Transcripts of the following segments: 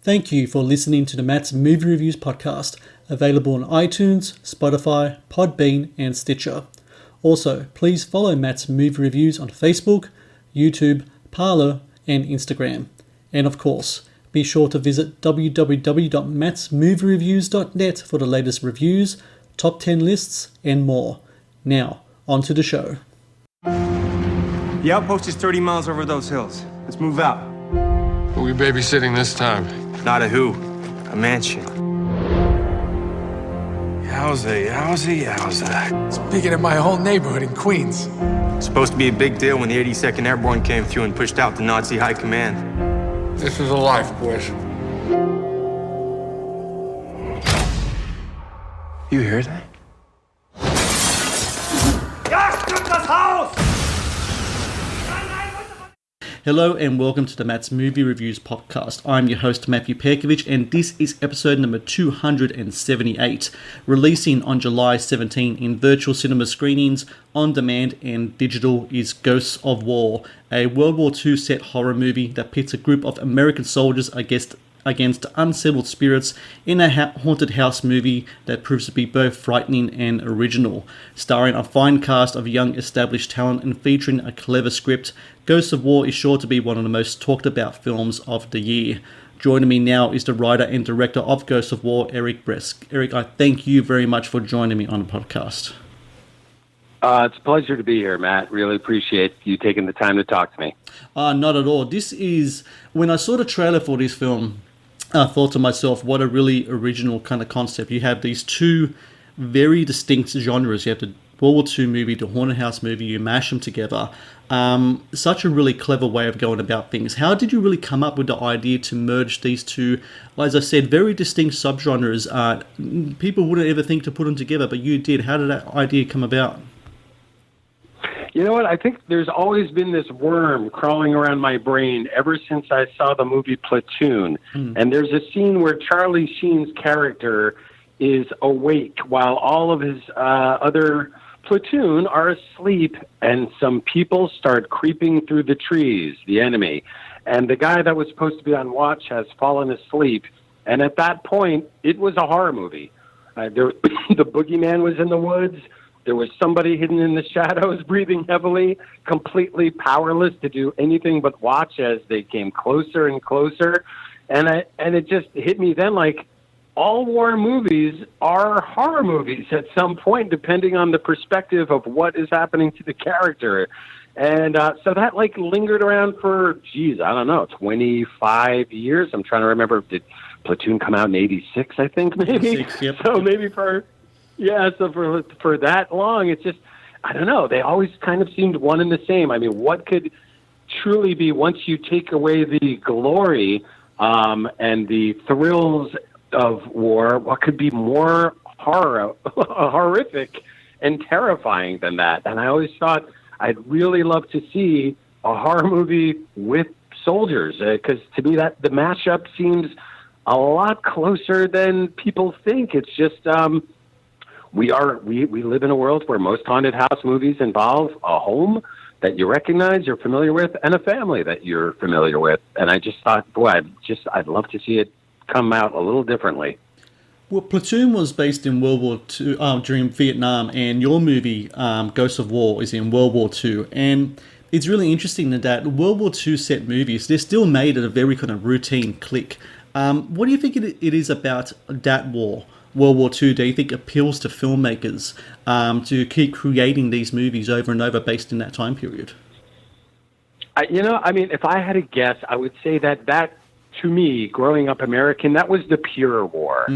Thank you for listening to the Matt's Movie Reviews podcast, available on iTunes, Spotify, Podbean, and Stitcher. Also, please follow Matt's Movie Reviews on Facebook, YouTube, Parler, and Instagram. And of course, be sure to visit www.mattsmoviereviews.net for the latest reviews, top 10 lists, and more. Now, on to the show. The outpost is 30 miles over those hills. Let's move out. Who are we babysitting this time? Not a who, a mansion. Yowza. It's bigger than my whole neighborhood in Queens. It's supposed to be a big deal when the 82nd Airborne came through and pushed out the Nazi high command. This is a life, boys. You hear that? Das Haus! Hello and welcome to the Matt's Movie Reviews podcast. I'm your host Matthew Pejkovic and this is episode number 278, releasing on July 17 in virtual cinema screenings, on demand and digital is Ghosts of War, a World War II set horror movie that pits a group of American soldiers against unsettled spirits in a haunted house movie that proves to be both frightening and original. Starring a fine cast of young established talent and featuring a clever script, Ghosts of War is sure to be one of the most talked about films of the year. Joining me now is the writer and director of Ghosts of War, Eric Bress. Eric, I thank you very much for joining me on the podcast. It's a pleasure to be here, Matt. Really appreciate you taking the time to talk to me. Not at all. This is, when I saw the trailer for this film, I thought to myself, what a really original kind of concept. You have these two very distinct genres. You have the World War II movie, the haunted house movie, you mash them together. Such a really clever way of going about things. How did you really come up with the idea to merge these two, as I said, very distinct subgenres? People wouldn't ever think to put them together, but you did. How did that idea come about? You know what? I think there's always been this worm crawling around my brain ever since I saw the movie Platoon. And there's a scene where Charlie Sheen's character is awake while all of his other platoon are asleep, and some people start creeping through the trees, the enemy. And the guy that was supposed to be on watch has fallen asleep. And at that point, it was a horror movie. The boogeyman was in the woods. There was somebody hidden in the shadows, breathing heavily, completely powerless to do anything but watch as they came closer and closer. And it just hit me then, like, all war movies are horror movies at some point, depending on the perspective of what is happening to the character. And so that, like, lingered around for, I don't know, 25 years. I'm trying to remember, did Platoon come out in 86, I think, maybe? 86, yep. So maybe for that long, it's just, I don't know, they always kind of seemed one and the same. I mean, what could truly be, once you take away the glory and the thrills of war, what could be more horrific and terrifying than that? And I always thought I'd really love to see a horror movie with soldiers, because to me that the mashup seems a lot closer than people think. It's just we live in a world where most haunted house movies involve a home that you recognize, you're familiar with, and a family that you're familiar with. And I just thought, boy, I'd love to see it come out a little differently. Well, Platoon was based in World War II, during Vietnam, and your movie, Ghosts of War, is in World War II. And it's really interesting that World War II set movies, they're still made at a very kind of routine click. What do you think it is about that war, World War II, do you think appeals to filmmakers to keep creating these movies over and over based in that time period? If I had to guess, I would say that to me, growing up American, that was the pure war.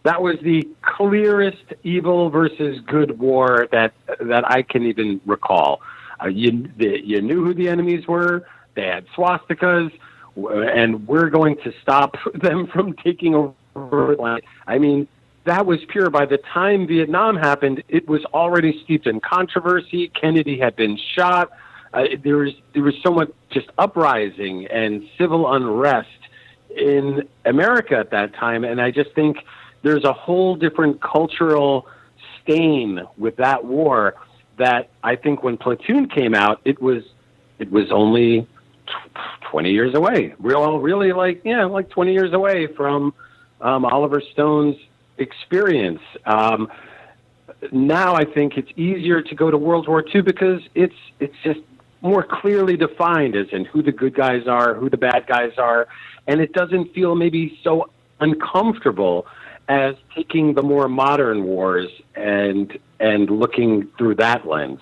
That was the clearest evil versus good war that I can even recall. You knew who the enemies were. They had swastikas, and we're going to stop them from taking over. I mean, that was pure. By the time Vietnam happened, it was already steeped in controversy. Kennedy had been shot. There was so much just uprising and civil unrest in America at that time, and I just think there's a whole different cultural stain with that war that I think when Platoon came out, it was only 20 years away. Really like 20 years away from Oliver Stone's experience. Now I think it's easier to go to World War II because it's just more clearly defined as in who the good guys are, who the bad guys are, and it doesn't feel maybe so uncomfortable as taking the more modern wars and looking through that lens.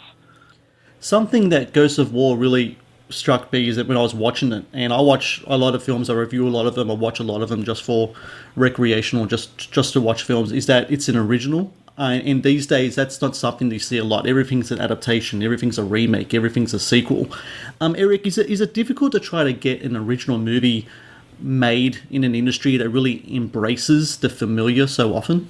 Something that Ghosts of War really struck me is that when I was watching it, and I watch a lot of films, I review a lot of them, I watch a lot of them just for recreational, just to watch films, is that it's an original. And these days, that's not something you see a lot. Everything's an adaptation, everything's a remake, everything's a sequel. Eric, is it difficult to try to get an original movie made in an industry that really embraces the familiar so often?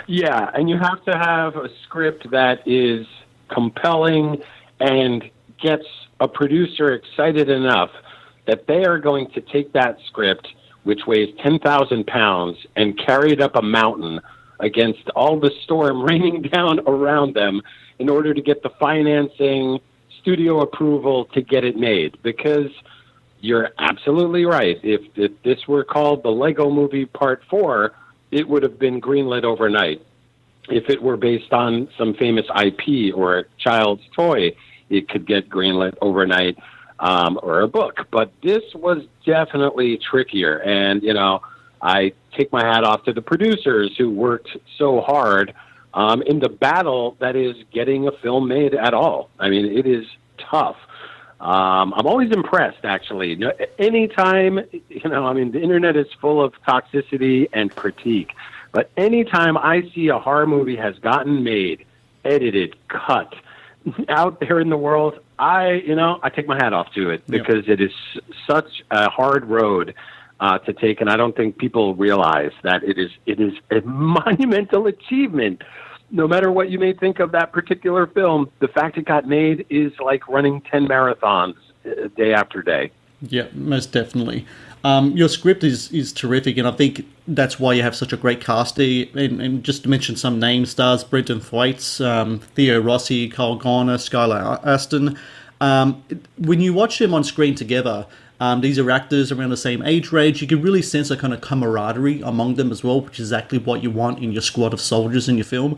Yeah, and you have to have a script that is compelling and gets a producer excited enough that they are going to take that script, which weighs 10,000 pounds, and carry it up a mountain against all the storm raining down around them in order to get the financing, studio approval to get it made. Because you're absolutely right. If this were called the Lego Movie Part 4, it would have been greenlit overnight. If it were based on some famous IP or a child's toy, it could get greenlit overnight, or a book. But this was definitely trickier. And, I take my hat off to the producers who worked so hard in the battle that is getting a film made at all. I mean, it is tough. I'm always impressed, actually. Anytime, the internet is full of toxicity and critique. But anytime I see a horror movie has gotten made, edited, cut, out there in the world, I take my hat off to it because it is such a hard road to take, and I don't think people realize that it is a monumental achievement. No matter what you may think of that particular film, the fact it got made is like running 10 marathons day after day. Yeah, most definitely. Your script is terrific, and I think that's why you have such a great cast. And just to mention some name stars, Brenton Thwaites, Theo Rossi, Kyle Garner, Skylar Aston. When you watch them on screen together, these are actors around the same age range. You can really sense a kind of camaraderie among them as well, which is exactly what you want in your squad of soldiers in your film.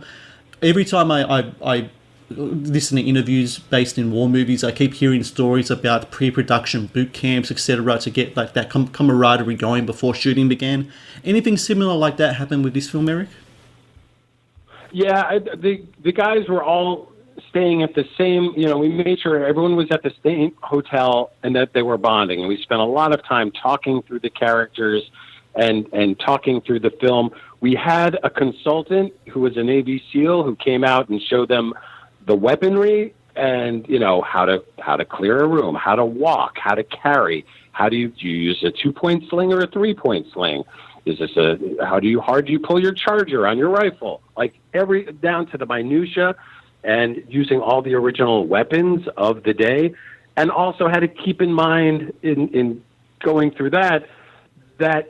Every time I listen to interviews based in war movies, I keep hearing stories about pre-production boot camps, etc., to get like that camaraderie going before shooting began. Anything similar like that happen with this film, Eric? Yeah, the guys were all staying at the same, we made sure everyone was at the same hotel and that they were bonding. And we spent a lot of time talking through the characters and talking through the film. We had a consultant who was a Navy SEAL who came out and showed them the weaponry and, how to clear a room, how to walk, how to carry, how do you use a 2-point sling or a 3-point sling? Is this how do you pull your charger on your rifle? Like down to the minutia, and using all the original weapons of the day, and also had to keep in mind in going through that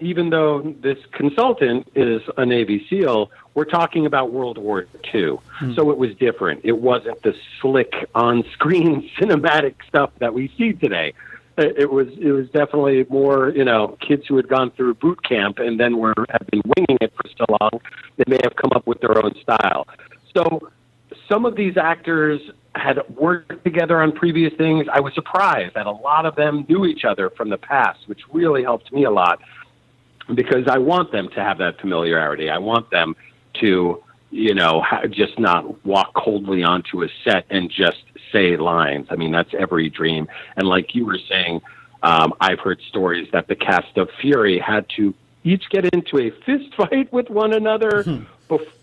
even though this consultant is a Navy SEAL, we're talking about World War II. So it was different. It wasn't the slick on-screen cinematic stuff that we see today. It was definitely more, kids who had gone through boot camp and then have been winging it for so long, they may have come up with their own style. So some of these actors had worked together on previous things. I was surprised that a lot of them knew each other from the past, which really helped me a lot because I want them to have that familiarity. I want them to, just not walk coldly onto a set and just say lines. I mean, that's every dream. And like you were saying, I've heard stories that the cast of Fury had to each get into a fist fight with one another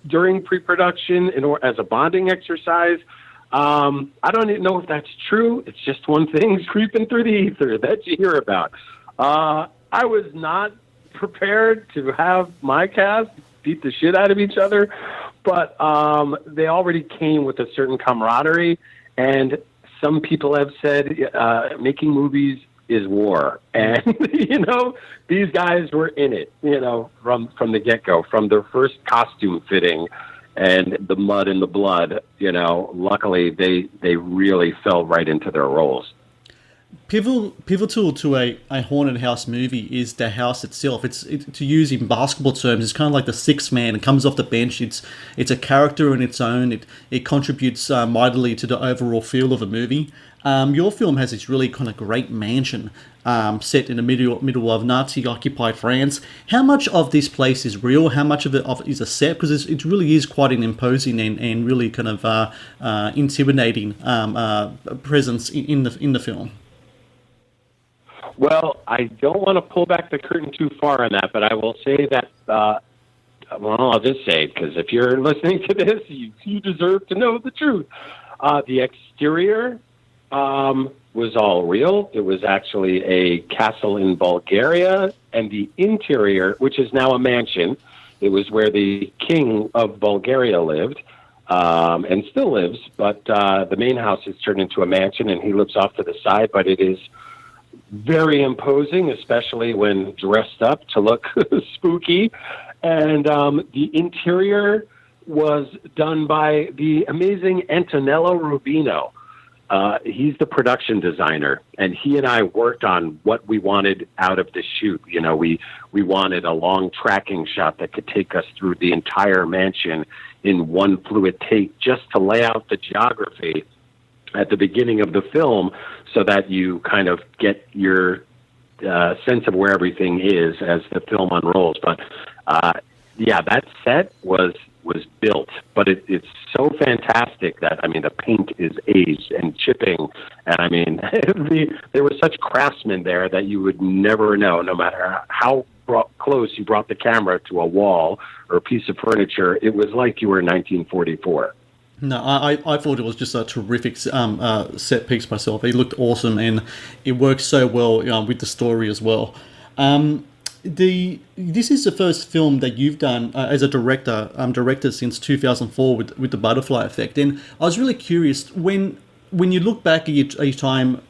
during pre-production as a bonding exercise. I don't even know if that's true. It's just one thing creeping through the ether that you hear about. I was not prepared to have my cast beat the shit out of each other, but they already came with a certain camaraderie, and some people have said making movies is war. And, these guys were in it, from the get-go, from their first costume fitting and the mud and the blood, luckily they really fell right into their roles. Pivotal to a haunted house movie is the house itself. To use in basketball terms, it's kind of like the sixth man. It comes off the bench. It's a character in its own. It contributes mightily to the overall feel of a movie. Your film has this really kind of great mansion set in the middle of Nazi-occupied France. How much of this place is real? How much of it is a set? Because it really is quite an imposing and really kind of intimidating presence in the film. Well, I don't want to pull back the curtain too far on that, but I will say that, I'll just say it, because if you're listening to this, you deserve to know the truth. The exterior was all real. It was actually a castle in Bulgaria, and the interior, which is now a mansion, it was where the king of Bulgaria lived, and still lives, but the main house is turned into a mansion, and he lives off to the side, but it is very imposing, especially when dressed up to look spooky. And the interior was done by the amazing Antonello Rubino. He's the production designer, and he and I worked on what we wanted out of the shoot. You know, we wanted a long tracking shot that could take us through the entire mansion in one fluid take, just to lay out the geography at the beginning of the film, so that you kind of get your sense of where everything is as the film unrolls. But that set was built, but it's so fantastic that, I mean, the paint is aged and chipping, and I mean, there were such craftsmen there that you would never know, no matter how close you brought the camera to a wall or a piece of furniture. It was like you were in 1944. No, I thought it was just a terrific set piece myself. It looked awesome, and it works so well with the story as well. This is the first film that you've done as a director. Directed since 2004 with the Butterfly Effect, and I was really curious when you look back at your time.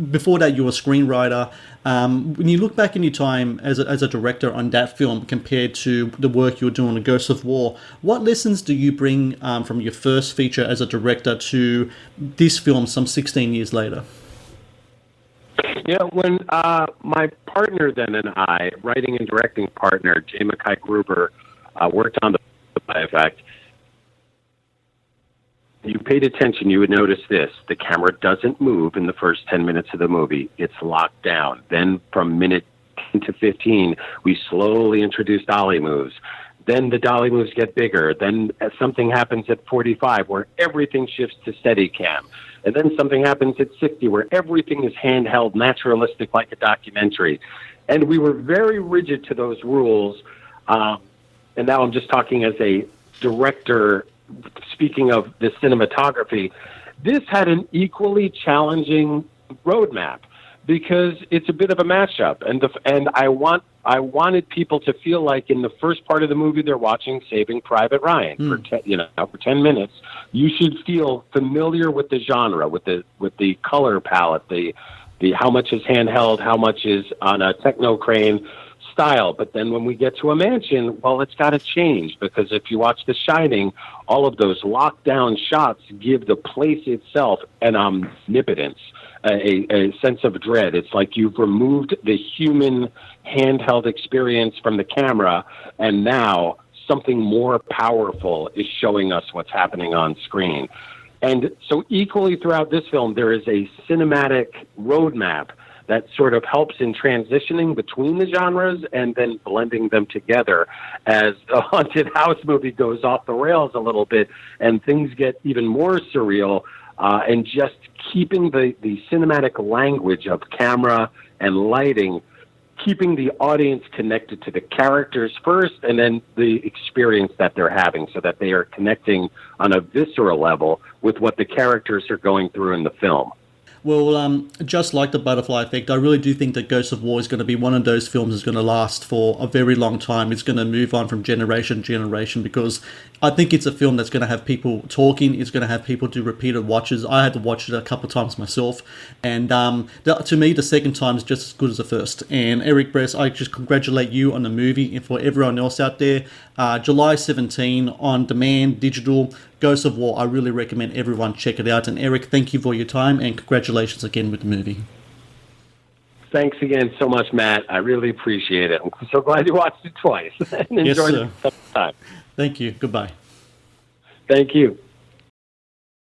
Before that, you were a screenwriter. When you look back in your time as a director on that film compared to the work you were doing on The Ghosts of War, what lessons do you bring from your first feature as a director to this film some 16 years later? Yeah, when my partner then and I, writing and directing partner, J. Mackay Gruber, worked on the Butterfly Effect, you paid attention, you would notice this. The camera doesn't move in the first 10 minutes of the movie. It's locked down. Then from minute 10 to 15, we slowly introduce dolly moves. Then the dolly moves get bigger. Then something happens at 45 where everything shifts to Steadicam. And then something happens at 60 where everything is handheld, naturalistic, like a documentary. And we were very rigid to those rules. And now I'm just talking as a director. Speaking of the cinematography, this had an equally challenging roadmap because it's a bit of a mashup, and I wanted people to feel like in the first part of the movie they're watching Saving Private Ryan for 10 minutes. You should feel familiar with the genre, with the color palette, the how much is handheld, how much is on a techno crane style. But then when we get to a mansion, well, it's got to change, because if you watch The Shining, all of those lockdown shots give the place itself an omnipotence, a sense of dread. It's like you've removed the human handheld experience from the camera, and now something more powerful is showing us what's happening on screen. And so equally throughout this film, there is a cinematic roadmap that sort of helps in transitioning between the genres and then blending them together as the haunted house movie goes off the rails a little bit and things get even more surreal, and just keeping the cinematic language of camera and lighting, keeping the audience connected to the characters first and then the experience that they're having, so that they are connecting on a visceral level with what the characters are going through in the film. Well, just like the Butterfly Effect, I really do think that Ghosts of War is going to be one of those films that's going to last for a very long time. It's going to move on from generation to generation, because I think it's a film that's going to have people talking. It's going to have people do repeated watches. I had to watch it a couple of times myself, and to me, the second time is just as good as the first. And Eric Bress, I just congratulate you on the movie, and for everyone else out there, July 17 on demand, digital, Ghosts of War. I really recommend everyone check it out. And Eric, thank you for your time, and congratulations again with the movie. Thanks again so much, Matt. I really appreciate it. I'm so glad you watched it twice and enjoyed it the time. Thank you. Goodbye. Thank you.